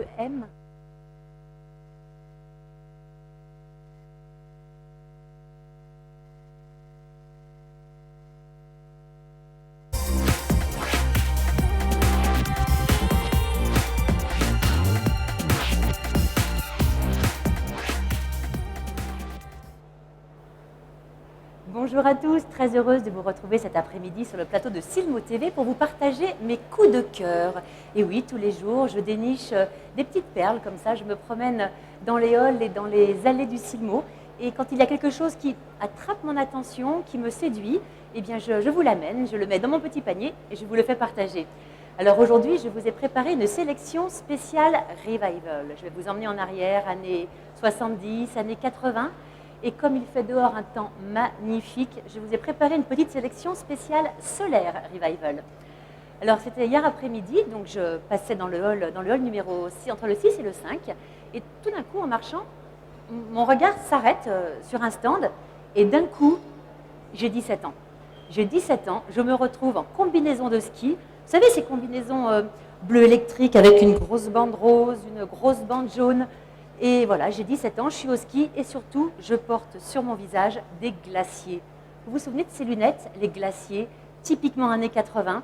Le M. Bonjour à tous, très heureuse de vous retrouver cet après-midi sur le plateau de Silmo TV pour vous partager mes coups de cœur. Et oui, tous les jours, je déniche des petites perles comme ça, je me promène dans les halls et dans les allées du Silmo. Et quand il y a quelque chose qui attrape mon attention, qui me séduit, eh bien je vous l'amène, je le mets dans mon petit panier et je vous le fais partager. Alors aujourd'hui, je vous ai préparé une sélection spéciale Revival. Je vais vous emmener en arrière, années 70, années 80. Et comme il fait dehors un temps magnifique, je vous ai préparé une petite sélection spéciale solaire Revival. Alors c'était hier après-midi, donc je passais dans le hall numéro 6, entre le 6 et le 5, et tout d'un coup en marchant, mon regard s'arrête sur un stand, et d'un coup, j'ai 17 ans. J'ai 17 ans, je me retrouve en combinaison de ski. Vous savez, ces combinaisons bleu électrique avec une grosse bande rose, une grosse bande jaune. Et voilà, j'ai 17 ans, je suis au ski et surtout, je porte sur mon visage des glaciers. Vous vous souvenez de ces lunettes, les glaciers, typiquement années 80?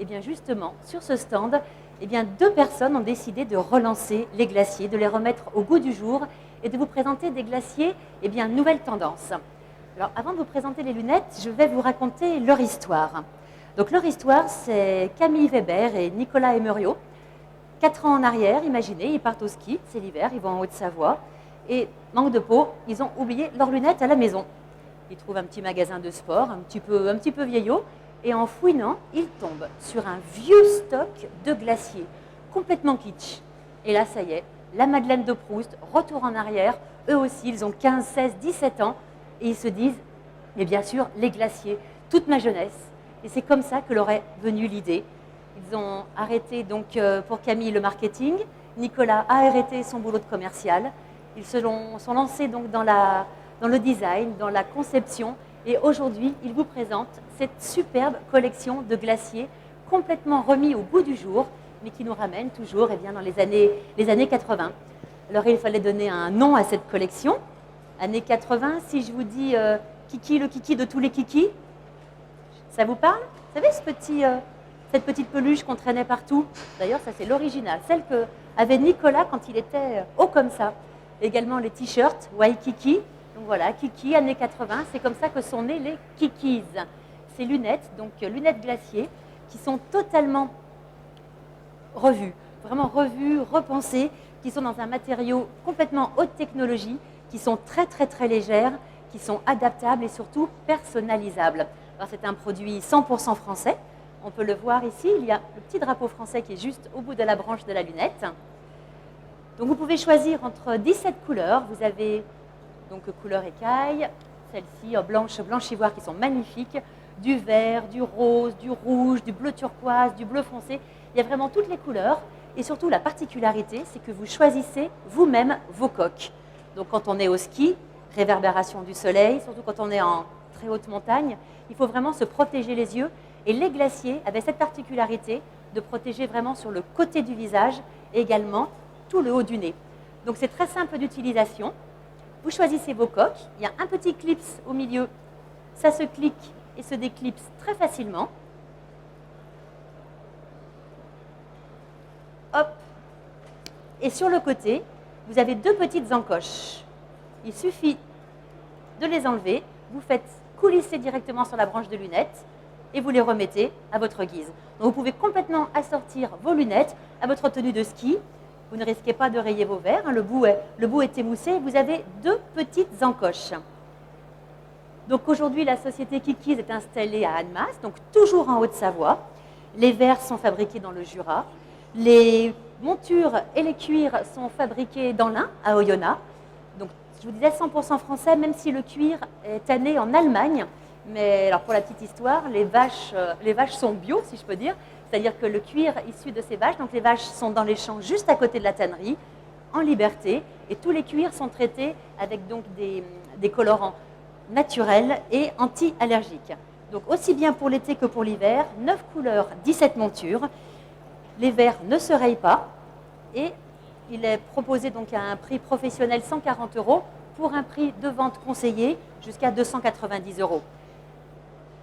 Eh bien justement, sur ce stand, eh bien, 2 personnes ont décidé de relancer les glaciers, de les remettre au goût du jour et de vous présenter des glaciers, eh bien, nouvelle tendance. Alors avant de vous présenter les lunettes, je vais vous raconter leur histoire. Donc leur histoire, c'est Camille Weber et Nicolas Emerio. 4 ans en arrière, imaginez, ils partent au ski, c'est l'hiver, ils vont en Haute-Savoie, et manque de peau, ils ont oublié leurs lunettes à la maison. Ils trouvent un petit magasin de sport, un petit peu vieillot, et en fouinant, ils tombent sur un vieux stock de glaciers, complètement kitsch. Et là, ça y est, la Madeleine de Proust, retour en arrière, eux aussi, ils ont 15, 16, 17 ans, et ils se disent, mais bien sûr, les glaciers, toute ma jeunesse. Et c'est comme ça que leur est venue l'idée. Ils ont arrêté donc pour Camille le marketing, Nicolas a arrêté son boulot de commercial, ils se sont lancés donc dans le design, dans la conception, et aujourd'hui ils vous présentent cette superbe collection de glaciers complètement remis au goût du jour, mais qui nous ramène toujours eh bien, dans les années 80. Alors il fallait donner un nom à cette collection. Années 80, si je vous dis Kiki, le Kiki de tous les Kikis, ça vous parle? Vous savez cette petite peluche qu'on traînait partout. D'ailleurs, ça c'est l'original, celle qu'avait Nicolas quand il était haut comme ça. Également les t-shirts Waikiki. Donc voilà, Kiki, années 80, c'est comme ça que sont nés les Kikis. Ces lunettes, donc lunettes glaciers, qui sont totalement revues, vraiment revues, repensées, qui sont dans un matériau complètement haute technologie, qui sont très très très légères, qui sont adaptables et surtout personnalisables. Alors c'est un produit 100% français. On peut le voir ici, il y a le petit drapeau français qui est juste au bout de la branche de la lunette. Donc vous pouvez choisir entre 17 couleurs. Vous avez donc couleur écaille, celle-ci blanche ivoire qui sont magnifiques, du vert, du rose, du rouge, du bleu turquoise, du bleu foncé. Il y a vraiment toutes les couleurs et surtout la particularité, c'est que vous choisissez vous-même vos coques. Donc quand on est au ski, réverbération du soleil, surtout quand on est en très haute montagne, il faut vraiment se protéger les yeux. Et les glaciers avaient cette particularité de protéger vraiment sur le côté du visage et également tout le haut du nez. Donc c'est très simple d'utilisation. Vous choisissez vos coques, il y a un petit clip au milieu, ça se clique et se déclipse très facilement. Hop. Et sur le côté, vous avez 2 petites encoches. Il suffit de les enlever, vous faites coulisser directement sur la branche de lunettes, et vous les remettez à votre guise. Donc vous pouvez complètement assortir vos lunettes à votre tenue de ski. Vous ne risquez pas de rayer vos verres, hein, le bout est émoussé. Vous avez 2 petites encoches. Donc aujourd'hui, la société Kikis est installée à Annemasse, donc toujours en Haute-Savoie. Les verres sont fabriqués dans le Jura. Les montures et les cuirs sont fabriqués dans l'Ain, à Oyonnax. Donc je vous disais 100% français, même si le cuir est tanné en Allemagne. Mais alors pour la petite histoire, les vaches sont bio, si je peux dire. C'est-à-dire que le cuir issu de ces vaches, donc les vaches sont dans les champs juste à côté de la tannerie, en liberté. Et tous les cuirs sont traités avec donc des colorants naturels et anti-allergiques. Donc aussi bien pour l'été que pour l'hiver, 9 couleurs, 17 montures. Les verres ne se rayent pas et Il est proposé donc à un prix professionnel 140 € pour un prix de vente conseillé jusqu'à 290 €.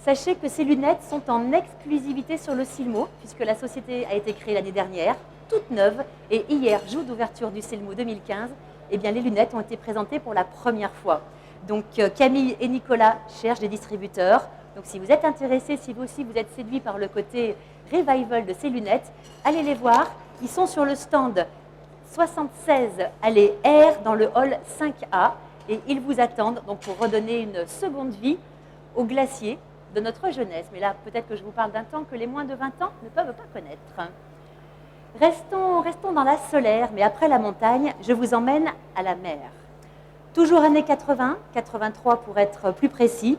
Sachez que ces lunettes sont en exclusivité sur le Silmo, puisque la société a été créée l'année dernière, toute neuve, et hier, jour d'ouverture du Silmo 2015, eh bien, les lunettes ont été présentées pour la première fois. Donc Camille et Nicolas cherchent des distributeurs. Donc si vous êtes intéressé, si vous aussi vous êtes séduit par le côté revival de ces lunettes, allez les voir. Ils sont sur le stand 76 allée R dans le hall 5A et ils vous attendent donc pour redonner une seconde vie au glacier de notre jeunesse. Mais là, peut-être que je vous parle d'un temps que les moins de 20 ans ne peuvent pas connaître. Restons dans la solaire, mais après la montagne, je vous emmène à la mer. Toujours années 80, 83 pour être plus précis,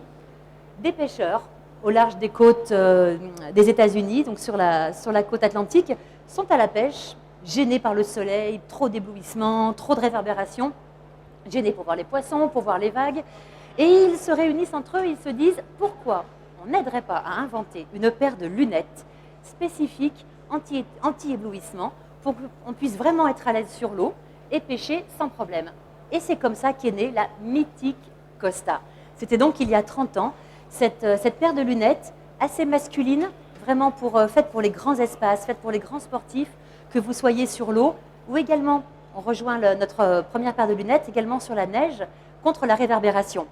des pêcheurs au large des côtes des États-Unis, donc sur la côte atlantique, sont à la pêche, gênés par le soleil, trop d'éblouissement, trop de réverbération, gênés pour voir les poissons, pour voir les vagues, et ils se réunissent entre eux, ils se disent pourquoi on n'aiderait pas à inventer une paire de lunettes spécifiques anti-éblouissement pour qu'on puisse vraiment être à l'aise sur l'eau et pêcher sans problème. Et c'est comme ça qu'est née la mythique Costa. C'était donc il y a 30 ans, cette paire de lunettes assez masculine, vraiment faite pour les grands espaces, faite pour les grands sportifs, que vous soyez sur l'eau ou également, on rejoint notre première paire de lunettes, également sur la neige, contre la réverbération.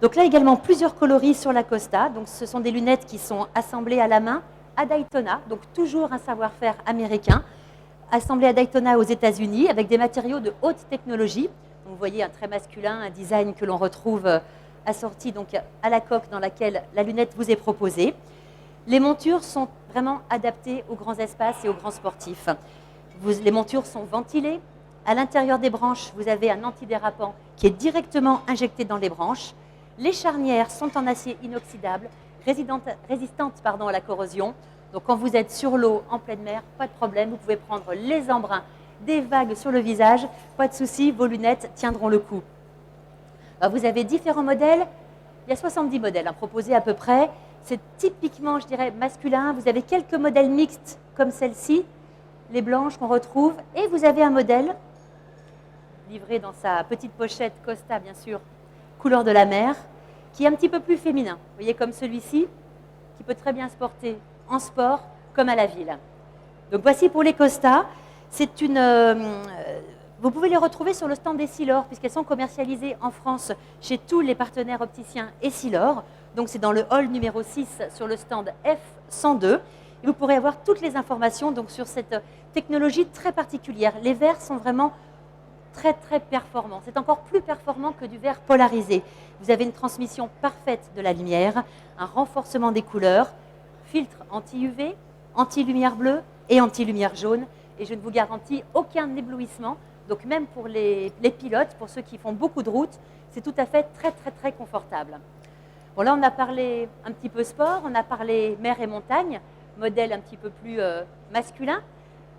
Donc là également plusieurs coloris sur la Costa, donc ce sont des lunettes qui sont assemblées à la main à Daytona, donc toujours un savoir-faire américain, assemblées à Daytona aux États-Unis avec des matériaux de haute technologie. Donc vous voyez un trait masculin, un design que l'on retrouve assorti donc à la coque dans laquelle la lunette vous est proposée. Les montures sont vraiment adaptées aux grands espaces et aux grands sportifs. Les montures sont ventilées. À l'intérieur des branches, vous avez un antidérapant qui est directement injecté dans les branches. Les charnières sont en acier inoxydable, résistantes à la corrosion. Donc quand vous êtes sur l'eau, en pleine mer, pas de problème, vous pouvez prendre les embruns des vagues sur le visage, pas de souci, vos lunettes tiendront le coup. Vous avez différents modèles, il y a 70 modèles proposés à peu près. C'est typiquement, je dirais, masculin. Vous avez quelques modèles mixtes comme celle-ci, les blanches qu'on retrouve. Et vous avez un modèle, livré dans sa petite pochette Costa, bien sûr, couleur de la mer, qui est un petit peu plus féminin. Vous voyez, comme celui-ci, qui peut très bien se porter en sport comme à la ville. Donc voici pour les Costa. Vous pouvez les retrouver sur le stand d'Essilor, puisqu'elles sont commercialisées en France chez tous les partenaires opticiens Essilor. Donc c'est dans le hall numéro 6 sur le stand F102. Et vous pourrez avoir toutes les informations donc, sur cette technologie très particulière. Les verres sont vraiment très très performants. C'est encore plus performant que du verre polarisé. Vous avez une transmission parfaite de la lumière, un renforcement des couleurs, filtre anti-UV, anti-lumière bleue et anti-lumière jaune. Et je ne vous garantis aucun éblouissement. Donc même pour les pilotes, pour ceux qui font beaucoup de routes, c'est tout à fait très très très confortable. Bon là on a parlé un petit peu sport, on a parlé mer et montagne, modèle un petit peu plus masculin.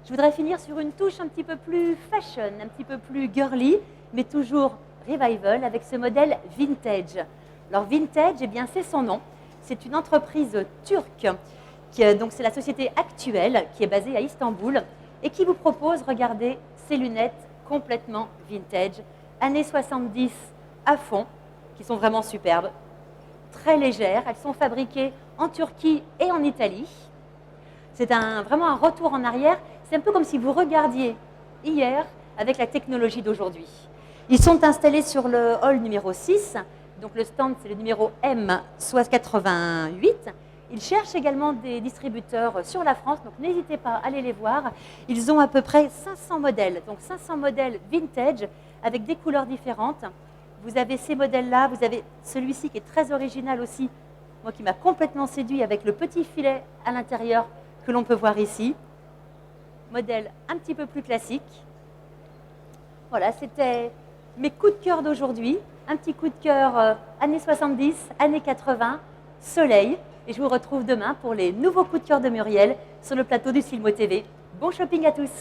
Je voudrais finir sur une touche un petit peu plus fashion, un petit peu plus girly, mais toujours revival avec ce modèle vintage. Alors vintage, eh bien c'est son nom, c'est une entreprise turque, donc c'est la société actuelle qui est basée à Istanbul et qui vous propose, regardez, ces lunettes complètement vintage, années 70 à fond, qui sont vraiment superbes, très légères. Elles sont fabriquées en Turquie et en Italie. C'est vraiment un retour en arrière. C'est un peu comme si vous regardiez hier avec la technologie d'aujourd'hui. Ils sont installés sur le hall numéro 6, donc le stand c'est le numéro M88. Ils cherchent également des distributeurs sur la France, donc n'hésitez pas à aller les voir. Ils ont à peu près 500 modèles, donc 500 modèles vintage avec des couleurs différentes. Vous avez ces modèles-là, vous avez celui-ci qui est très original aussi, moi qui m'a complètement séduit avec le petit filet à l'intérieur que l'on peut voir ici. Modèle un petit peu plus classique. Voilà, c'était mes coups de cœur d'aujourd'hui. Un petit coup de cœur années 70, années 80, soleil. Et je vous retrouve demain pour les nouveaux coups de cœur de Muriel sur le plateau du Silmo TV. Bon shopping à tous!